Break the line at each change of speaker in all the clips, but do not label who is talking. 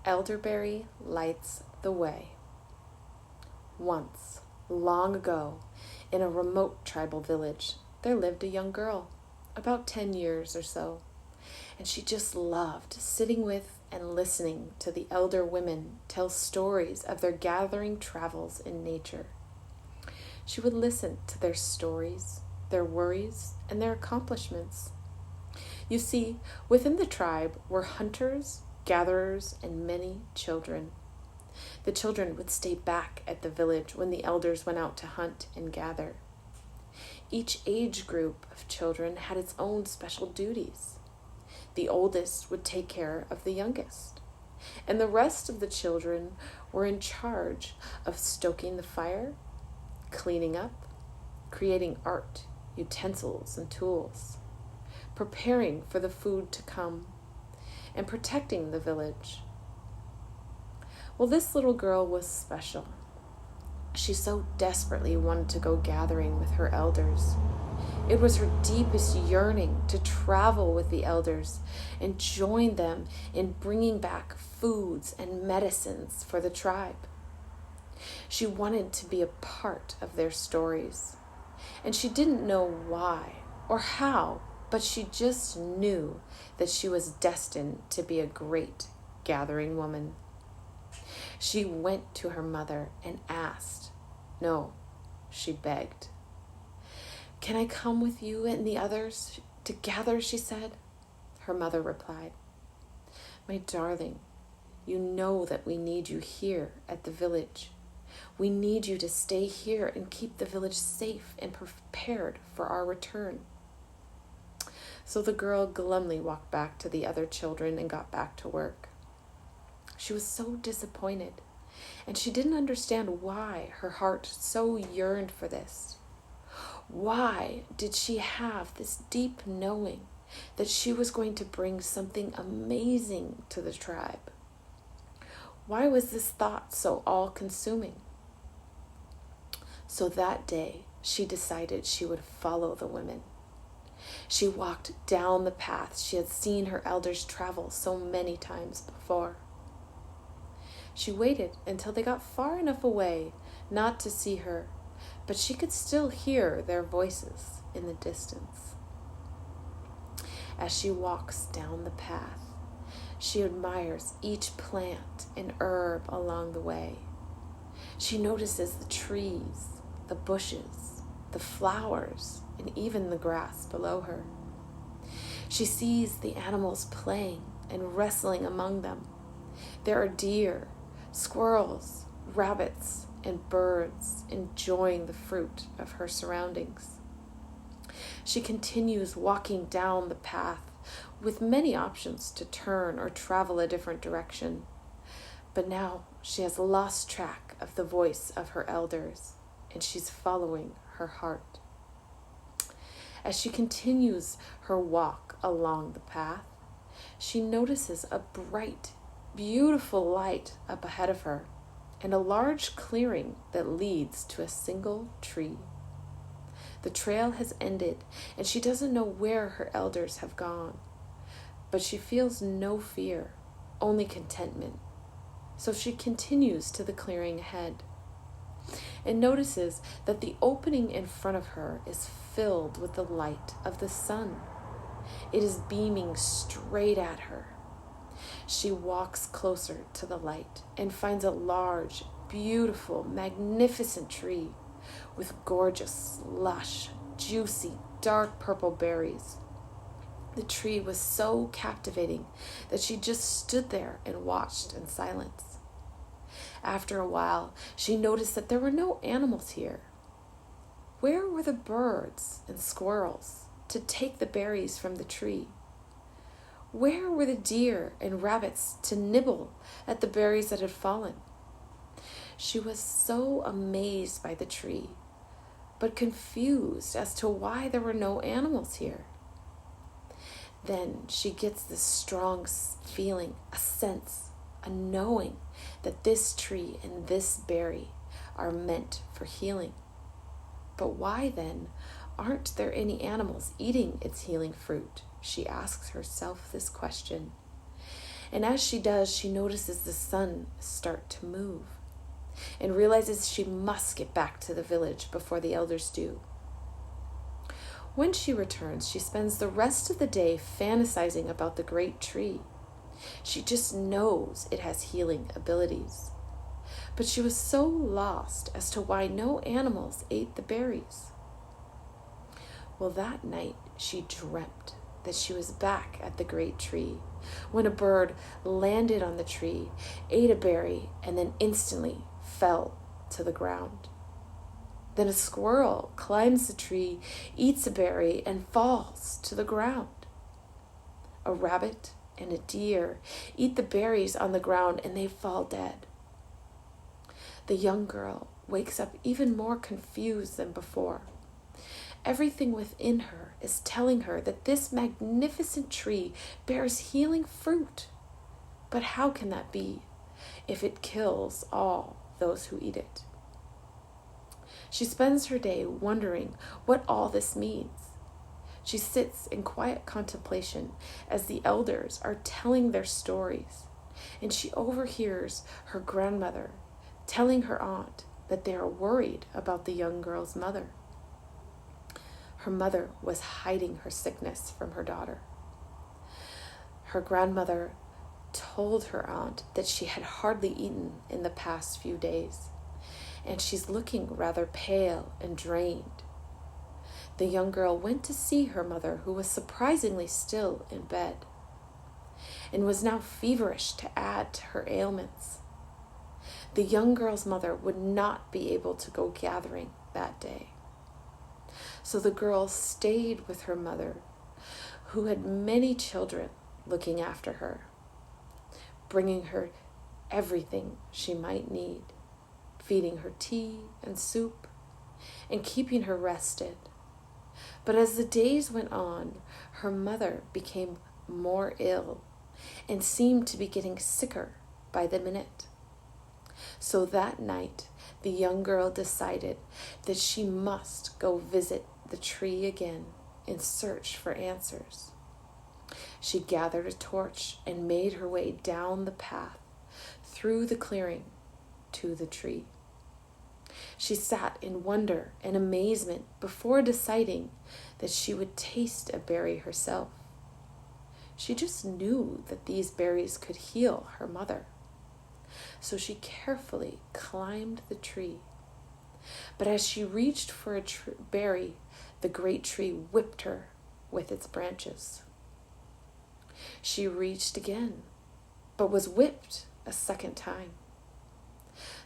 Elderberry Lights the Way. Once, long ago, in a remote tribal village, there lived a young girl, about 10 years or so, and she just loved sitting with and listening to the elder women tell stories of their gathering travels in nature. She would listen to their stories, their worries, and their accomplishments. You see, within the tribe were hunters, gatherers, and many children. The children would stay back at the village when the elders went out to hunt and gather. Each age group of children had its own special duties. The oldest would take care of the youngest, and the rest of the children were in charge of stoking the fire, cleaning up, creating art, utensils, and tools, preparing for the food to come, and protecting the village. Well, this little girl was special. She so desperately wanted to go gathering with her elders. It was her deepest yearning to travel with the elders and join them in bringing back foods and medicines for the tribe. She wanted to be a part of their stories, and she didn't know why or how, but she just knew that she was destined to be a great gathering woman. She went to her mother and asked. No, she begged. "Can I come with you and the others to gather?" she said. Her mother replied, "My darling, you know that we need you here at the village. We need you to stay here and keep the village safe and prepared for our return." So the girl glumly walked back to the other children and got back to work. She was so disappointed, and she didn't understand why her heart so yearned for this. Why did she have this deep knowing that she was going to bring something amazing to the tribe? Why was this thought so all-consuming? So that day, she decided she would follow the women. She walked down the path she had seen her elders travel so many times before. She waited until they got far enough away not to see her, but she could still hear their voices in the distance. As she walks down the path, she admires each plant and herb along the way. She notices the trees, the bushes, the flowers, and even the grass below her. She sees the animals playing and wrestling among them. There are deer, squirrels, rabbits, and birds enjoying the fruit of her surroundings. She continues walking down the path with many options to turn or travel a different direction. But now she has lost track of the voice of her elders, and she's following her heart. As she continues her walk along the path, she notices a bright, beautiful light up ahead of her and a large clearing that leads to a single tree. The trail has ended, and she doesn't know where her elders have gone, but she feels no fear, only contentment. So she continues to the clearing ahead and notices that the opening in front of her is filled with the light of the sun. It is beaming straight at her. She walks closer to the light and finds a large, beautiful, magnificent tree with gorgeous, lush, juicy, dark purple berries. The tree was so captivating that she just stood there and watched in silence. After a while, she noticed that there were no animals here. Where were the birds and squirrels to take the berries from the tree? Where were the deer and rabbits to nibble at the berries that had fallen? She was so amazed by the tree, but confused as to why there were no animals here. Then she gets this strong feeling, a sense, a knowing that this tree and this berry are meant for healing. But why then aren't there any animals eating its healing fruit? She asks herself this question. And as she does, she notices the sun start to move and realizes she must get back to the village before the elders do. When she returns, she spends the rest of the day fantasizing about the great tree. She just knows it has healing abilities. But she was so lost as to why no animals ate the berries. Well, that night she dreamt that she was back at the great tree when a bird landed on the tree, ate a berry, and then instantly fell to the ground. Then a squirrel climbs the tree, eats a berry, and falls to the ground. A rabbit and a deer eat the berries on the ground and they fall dead. The young girl wakes up even more confused than before. Everything within her is telling her that this magnificent tree bears healing fruit. But how can that be if it kills all those who eat it? She spends her day wondering what all this means. She sits in quiet contemplation as the elders are telling their stories, and she overhears her grandmother telling her aunt that they are worried about the young girl's mother. Her mother was hiding her sickness from her daughter. Her grandmother told her aunt that she had hardly eaten in the past few days, and she's looking rather pale and drained. The young girl went to see her mother, who was surprisingly still in bed, and was now feverish to add to her ailments. The young girl's mother would not be able to go gathering that day. So the girl stayed with her mother, who had many children looking after her, bringing her everything she might need, feeding her tea and soup, and keeping her rested. But as the days went on, her mother became more ill and seemed to be getting sicker by the minute. So that night, the young girl decided that she must go visit the tree again in search for answers. She gathered a torch and made her way down the path through the clearing to the tree. She sat in wonder and amazement before deciding that she would taste a berry herself. She just knew that these berries could heal her mother. So she carefully climbed the tree. But as she reached for a berry, the great tree whipped her with its branches. She reached again, but was whipped a second time.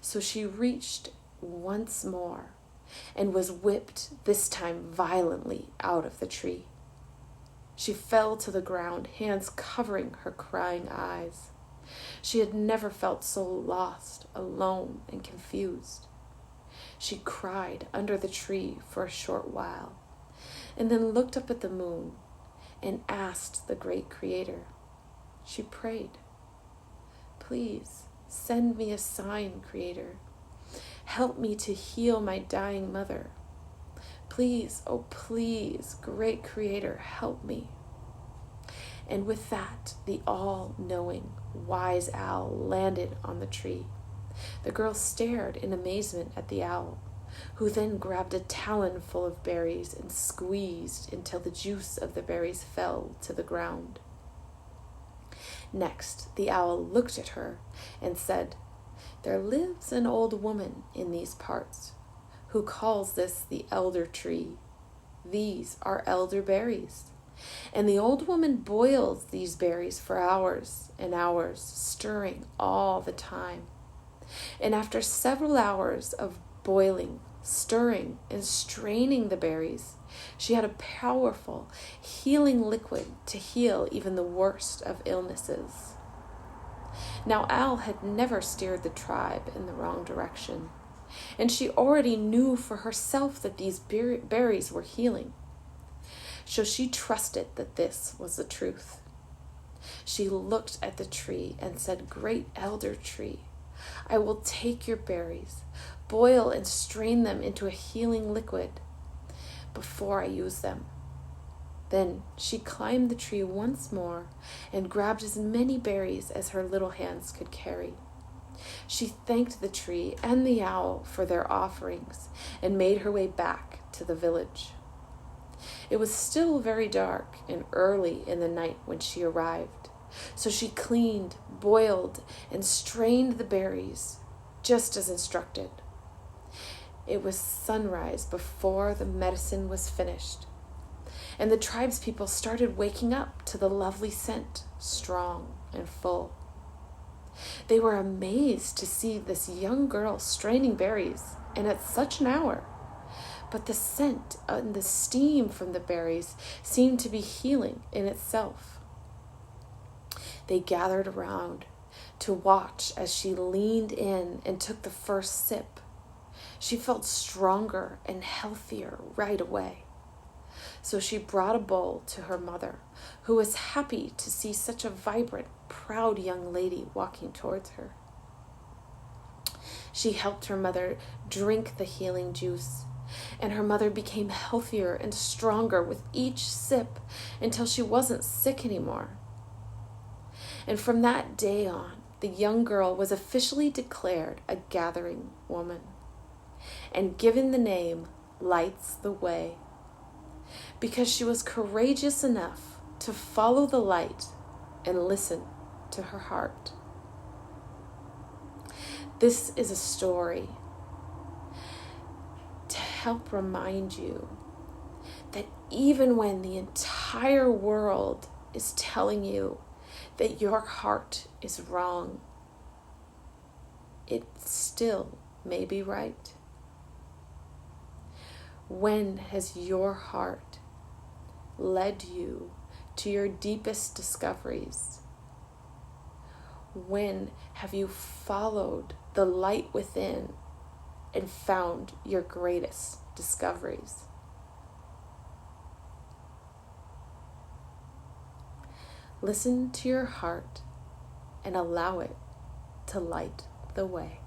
So she reached once more and was whipped, this time violently, out of the tree. She fell to the ground, hands covering her crying eyes. She had never felt so lost, alone, and confused. She cried under the tree for a short while, and then looked up at the moon and asked the great Creator. She prayed, "Please send me a sign, Creator. Help me to heal my dying mother. Please, oh please, great Creator, help me." And with that, the all-knowing, wise owl landed on the tree. The girl stared in amazement at the owl, who then grabbed a talon full of berries and squeezed until the juice of the berries fell to the ground. Next, the owl looked at her and said, "There lives an old woman in these parts who calls this the elder tree. These are elderberries. And the old woman boils these berries for hours and hours, stirring all the time. And after several hours of boiling, stirring, and straining the berries, she had a powerful, healing liquid to heal even the worst of illnesses." Now, Owl had never steered the tribe in the wrong direction, and she already knew for herself that these berries were healing. So she trusted that this was the truth. She looked at the tree and said, "Great elder tree, I will take your berries, boil and strain them into a healing liquid before I use them." Then she climbed the tree once more and grabbed as many berries as her little hands could carry. She thanked the tree and the owl for their offerings and made her way back to the village. It was still very dark and early in the night when she arrived, so she cleaned, boiled, and strained the berries, just as instructed. It was sunrise before the medicine was finished, and the tribespeople started waking up to the lovely scent, strong and full. They were amazed to see this young girl straining berries, and at such an hour. But the scent and the steam from the berries seemed to be healing in itself. They gathered around to watch as she leaned in and took the first sip. She felt stronger and healthier right away. So she brought a bowl to her mother, who was happy to see such a vibrant, proud young lady walking towards her. She helped her mother drink the healing juice, and her mother became healthier and stronger with each sip until she wasn't sick anymore. And from that day on, the young girl was officially declared a gathering woman and given the name Lights the Way, because she was courageous enough to follow the light and listen to her heart. This is a story to help remind you that even when the entire world is telling you that your heart is wrong, it still may be right. When has your heart led you to your deepest discoveries? When have you followed the light within and found your greatest discoveries? Listen to your heart and allow it to light the way.